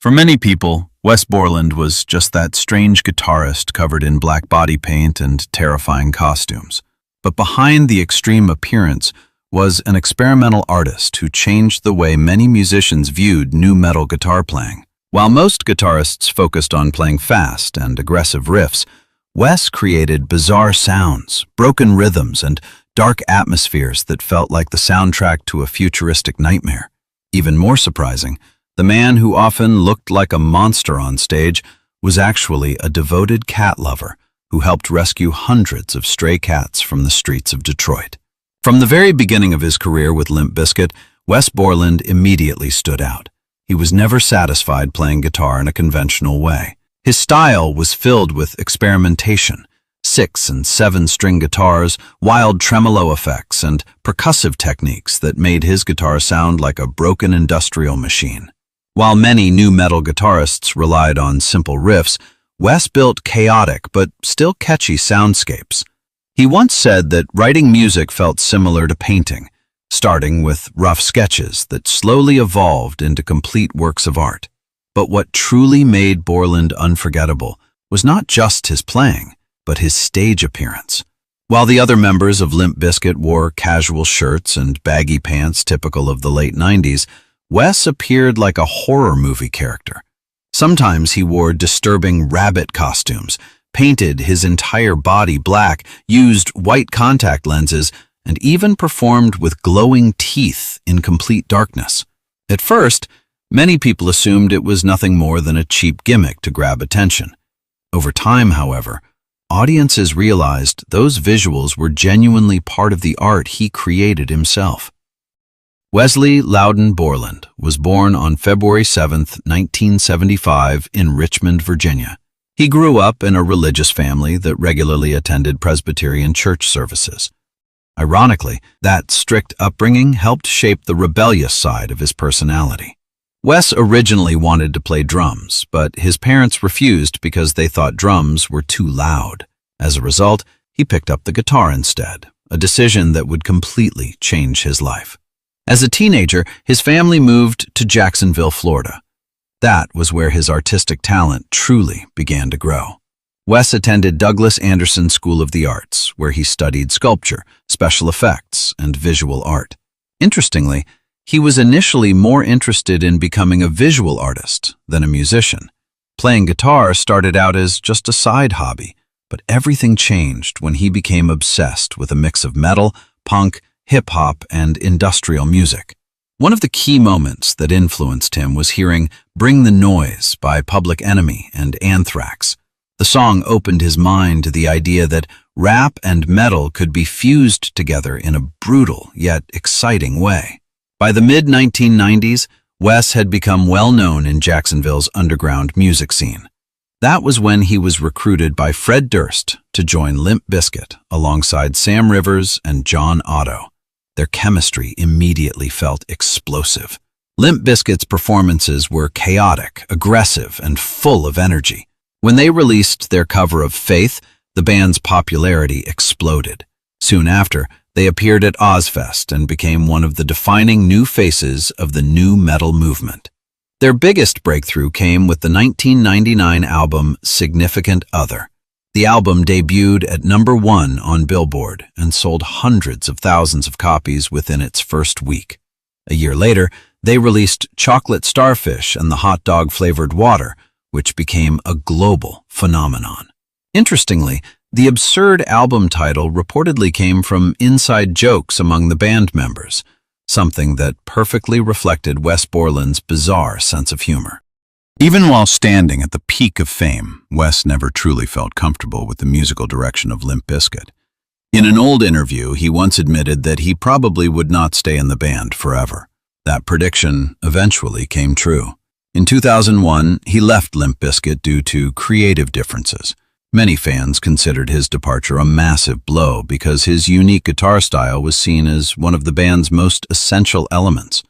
For many people, Wes Borland was just that strange guitarist covered in black body paint and terrifying costumes. But behind the extreme appearance was an experimental artist who changed the way many musicians viewed nu metal guitar playing. While most guitarists focused on playing fast and aggressive riffs, Wes created bizarre sounds, broken rhythms, and dark atmospheres that felt like the soundtrack to a futuristic nightmare. Even more surprising, the man who often looked like a monster on stage was actually a devoted cat lover who helped rescue hundreds of stray cats from the streets of Detroit. From the very beginning of his career with Limp Bizkit, Wes Borland immediately stood out. He was never satisfied playing guitar in a conventional way. His style was filled with experimentation, 6- and 7-string guitars, wild tremolo effects, and percussive techniques that made his guitar sound like a broken industrial machine. While many nu metal guitarists relied on simple riffs, Wes built chaotic but still catchy soundscapes. He once said that writing music felt similar to painting, starting with rough sketches that slowly evolved into complete works of art. But what truly made Borland unforgettable was not just his playing, but his stage appearance. While the other members of Limp Bizkit wore casual shirts and baggy pants typical of the late 90s, Wes appeared like a horror movie character. Sometimes he wore disturbing rabbit costumes, painted his entire body black, used white contact lenses, and even performed with glowing teeth in complete darkness. At first, many people assumed it was nothing more than a cheap gimmick to grab attention. Over time, however, audiences realized those visuals were genuinely part of the art he created himself. Wesley Loudon Borland was born on February 7, 1975, in Richmond, Virginia. He grew up in a religious family that regularly attended Presbyterian church services. Ironically, that strict upbringing helped shape the rebellious side of his personality. Wes originally wanted to play drums, but his parents refused because they thought drums were too loud. As a result, he picked up the guitar instead, a decision that would completely change his life. As a teenager, his family moved to Jacksonville, Florida. That was where his artistic talent truly began to grow. Wes attended Douglas Anderson School of the Arts, where he studied sculpture, special effects, and visual art. Interestingly, he was initially more interested in becoming a visual artist than a musician. Playing guitar started out as just a side hobby, but everything changed when he became obsessed with a mix of metal, punk, hip-hop, and industrial music. One of the key moments that influenced him was hearing "Bring the Noise" by Public Enemy and Anthrax. The song opened his mind to the idea that rap and metal could be fused together in a brutal yet exciting way. By the mid-1990s, Wes had become well known in Jacksonville's underground music scene. That was when he was recruited by Fred Durst to join Limp Bizkit alongside Sam Rivers and John Otto. Their chemistry immediately felt explosive. Limp Bizkit's performances were chaotic, aggressive, and full of energy. When they released their cover of Faith, the band's popularity exploded. Soon after, they appeared at Ozfest and became one of the defining new faces of the nu metal movement. Their biggest breakthrough came with the 1999 album Significant Other. The album debuted at #1 on Billboard and sold hundreds of thousands of copies within its first week. A year later, they released Chocolate Starfish and the hot dog-flavored water, which became a global phenomenon. Interestingly, the absurd album title reportedly came from inside jokes among the band members, something that perfectly reflected Wes Borland's bizarre sense of humor. Even while standing at the peak of fame, Wes never truly felt comfortable with the musical direction of Limp Bizkit. In an old interview, he once admitted that he probably would not stay in the band forever. That prediction eventually came true. In 2001, he left Limp Bizkit due to creative differences. Many fans considered his departure a massive blow because his unique guitar style was seen as one of the band's most essential elements.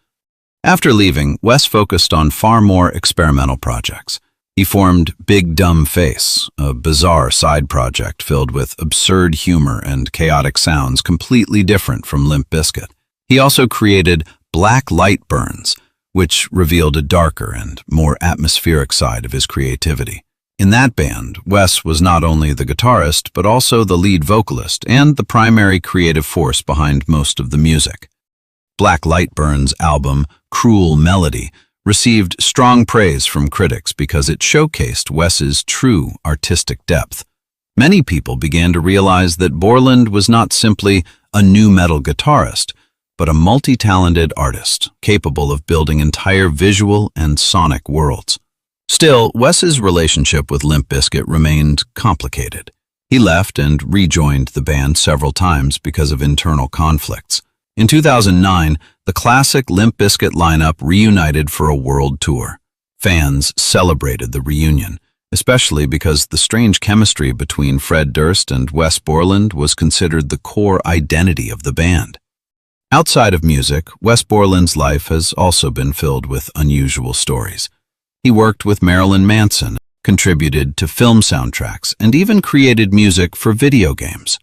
After leaving, Wes focused on far more experimental projects. He formed Big Dumb Face, a bizarre side project filled with absurd humor and chaotic sounds completely different from Limp Bizkit. He also created Black Light Burns, which revealed a darker and more atmospheric side of his creativity. In that band, Wes was not only the guitarist, but also the lead vocalist and the primary creative force behind most of the music. Black Lightburn's album, Cruel Melody, received strong praise from critics because it showcased Wes's true artistic depth. Many people began to realize that Borland was not simply a nu metal guitarist, but a multi-talented artist capable of building entire visual and sonic worlds. Still, Wes's relationship with Limp Bizkit remained complicated. He left and rejoined the band several times because of internal conflicts. In 2009, the classic Limp Bizkit lineup reunited for a world tour. Fans celebrated the reunion, especially because the strange chemistry between Fred Durst and Wes Borland was considered the core identity of the band. Outside of music, Wes Borland's life has also been filled with unusual stories. He worked with Marilyn Manson, contributed to film soundtracks, and even created music for video games.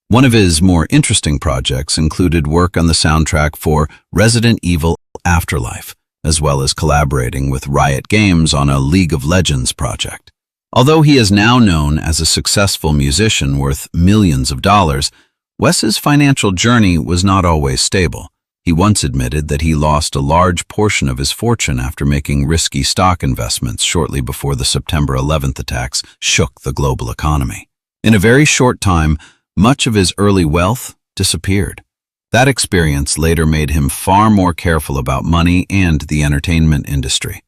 One of his more interesting projects included work on the soundtrack for Resident Evil Afterlife, as well as collaborating with Riot Games on a League of Legends project. Although he is now known as a successful musician worth millions of dollars, Wes's financial journey was not always stable. He once admitted that he lost a large portion of his fortune after making risky stock investments shortly before the September 11th attacks shook the global economy. In a very short time, much of his early wealth disappeared. That experience later made him far more careful about money and the entertainment industry.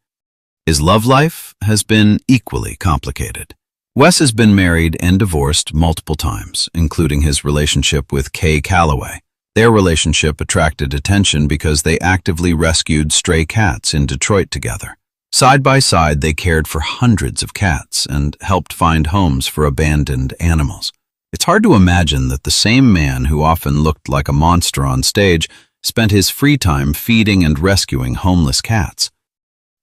His love life has been equally complicated. Wes has been married and divorced multiple times, including his relationship with Kaye Callaway. Their relationship attracted attention because they actively rescued stray cats in Detroit together. Side by side, they cared for hundreds of cats and helped find homes for abandoned animals. It's hard to imagine that the same man who often looked like a monster on stage spent his free time feeding and rescuing homeless cats.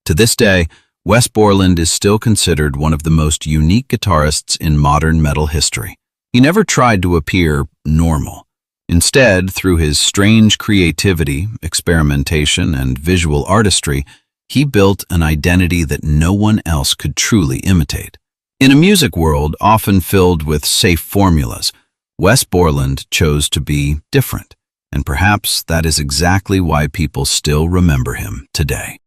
To this day, Wes Borland is still considered one of the most unique guitarists in modern metal history. He never tried to appear normal. Instead, through his strange creativity, experimentation, and visual artistry, he built an identity that no one else could truly imitate. In a music world often filled with safe formulas, Wes Borland chose to be different, and perhaps that is exactly why people still remember him today.